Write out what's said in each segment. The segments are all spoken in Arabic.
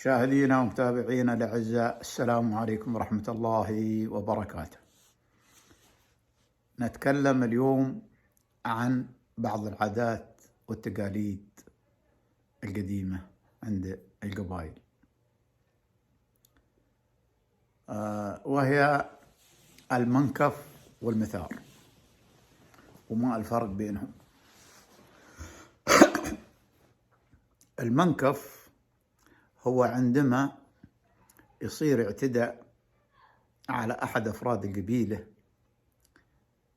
مشاهدينا ومتابعينا الأعزاء، السلام عليكم ورحمة الله وبركاته. نتكلم اليوم عن بعض العادات والتقاليد القديمة عند القبائل، وهي المنكف والمثار، وما الفرق بينهم. المنكف هو عندما يصير اعتداء على أحد أفراد القبيلة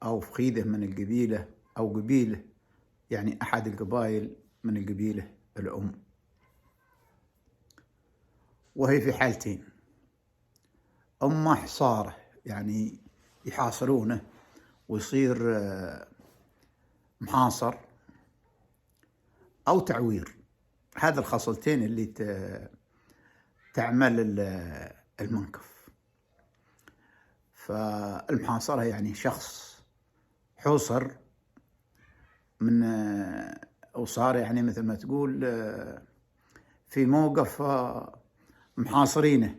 أو فخيذة من القبيلة أو قبيلة، يعني أحد القبائل من القبيلة الأم، وهي في حالتين: أما حصاره، يعني يحاصرونه ويصير محاصر، أو تعوير. هذا الخصلتين اللي تعمل المنكف. فالمحاصرة يعني شخص حوصر من وصار يعني مثل ما تقول في موقف محاصرينه،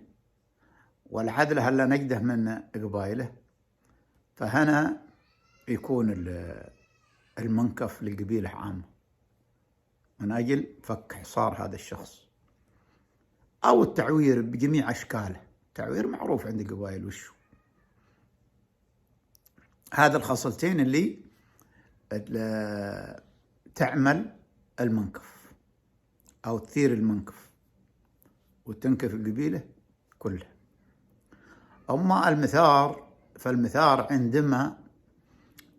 والعدل هلا نجده من قبائله، فهنا يكون المنكف للقبيلة عامة من أجل فك حصار هذا الشخص، أو التعوير بجميع أشكاله. التعوير معروف عند القبائل وشو. هذا الخصلتين اللي تعمل المنكف أو تثير المنكف وتنكف القبيلة كلها. أما المثار، فالمثار عندما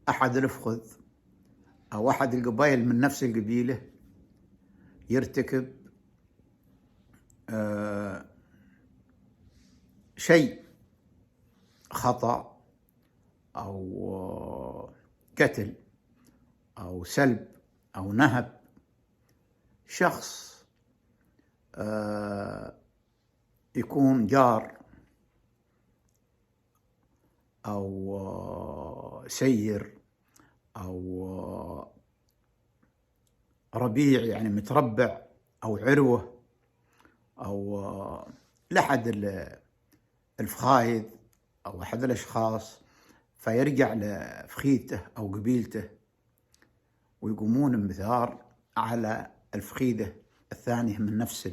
أحد الأفخذ أو أحد القبائل من نفس القبيلة يرتكب شيء خطأ أو قتل أو سلب أو نهب شخص، يكون جار أو سير أو ربيع، يعني متربع أو عروة أو لأحد الفخايذ أو أحد الأشخاص، فيرجع لفخيته أو قبيلته ويقومون المثار على الفخيذة الثانية من نفس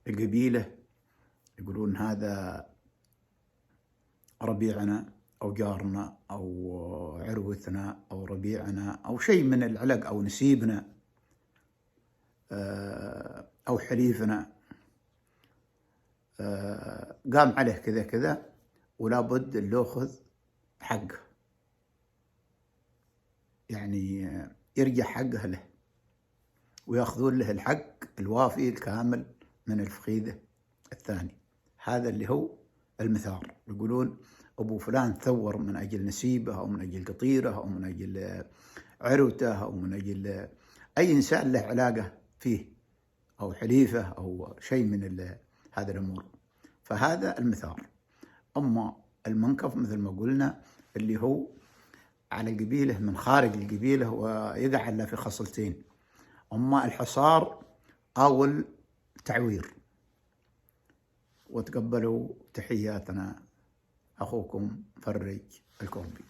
القبيلة، يقولون هذا ربيعنا أو جارنا أو عروتنا أو ربيعنا أو شيء من العلق أو نسيبنا أو حليفنا، قام عليه كذا كذا، ولا بد اللي يأخذ حقه، يعني يرجع حقه له ويأخذون له الحق الوافي الكامل من الفخيذة الثاني. هذا اللي هو المثار. يقولون أبو فلان ثور من أجل نسيبه أو من أجل قطيره أو من أجل عروته أو من أجل أي إنسان له علاقة فيه أو حليفه أو شيء من هذا الأمور، فهذا المثار. أما المنكف مثل ما قلنا اللي هو على القبيلة من خارج القبيلة ويقع إلا في خصلتين: أما الحصار أو التعوير. وتقبلوا تحياتنا، أخوكم فرج الكومبي.